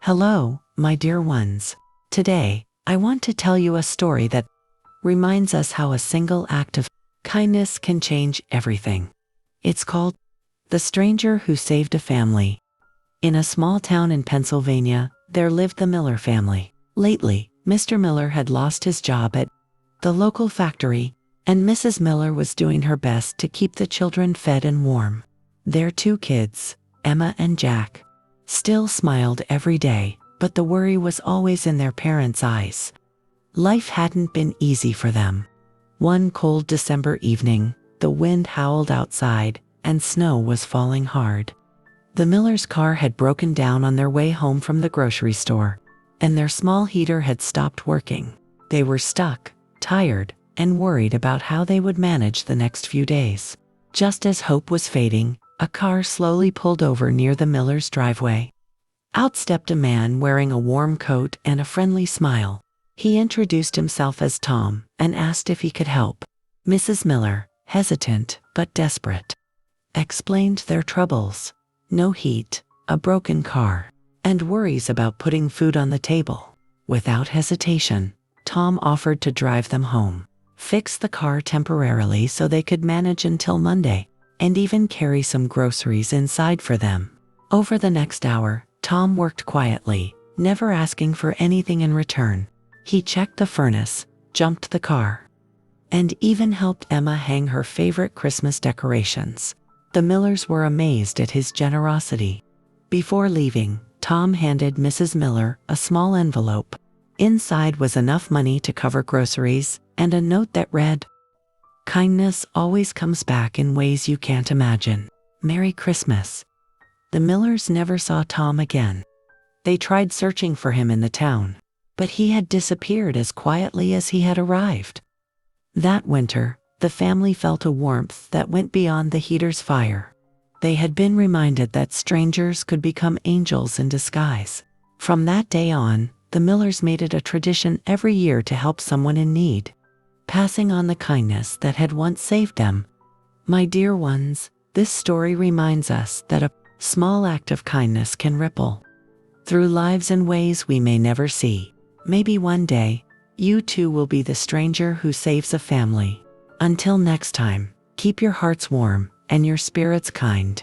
Hello, my dear ones. Today, I want to tell you a story that reminds us how a single act of kindness can change everything. It's called The Stranger Who Saved a Family. In a small town in Pennsylvania, there lived the Miller family. Lately, Mr. Miller had lost his job at the local factory, and Mrs. Miller was doing her best to keep the children fed and warm. Their two kids, Emma and Jack, still smiled every day, but the worry was always in their parents' eyes. Life hadn't been easy for them. One cold December evening, the wind howled outside, and snow was falling hard. The Millers' car had broken down on their way home from the grocery store, and their small heater had stopped working. They were stuck, tired, and worried about how they would manage the next few days. Just as hope was fading, a car slowly pulled over near the Millers' driveway. Out stepped a man wearing a warm coat and a friendly smile. He introduced himself as Tom and asked if he could help. Mrs. Miller, hesitant but desperate, explained their troubles: no heat, a broken car, and worries about putting food on the table. Without hesitation, Tom offered to drive them home, fix the car temporarily so they could manage until Monday, and even carry some groceries inside for them. Over the next hour, Tom worked quietly, never asking for anything in return. He checked the furnace, jumped the car, and even helped Emma hang her favorite Christmas decorations. The Millers were amazed at his generosity. Before leaving, Tom handed Mrs. Miller a small envelope. Inside was enough money to cover groceries and a note that read, "Kindness always comes back in ways you can't imagine. Merry Christmas." The Millers never saw Tom again. They tried searching for him in the town, but he had disappeared as quietly as he had arrived. That winter, the family felt a warmth that went beyond the heater's fire. They had been reminded that strangers could become angels in disguise. From that day on, the Millers made it a tradition every year to help someone in need, passing on the kindness that had once saved them. My dear ones, this story reminds us that a small act of kindness can ripple through lives in ways we may never see. Maybe one day, you too will be the stranger who saves a family. Until next time, keep your hearts warm and your spirits kind.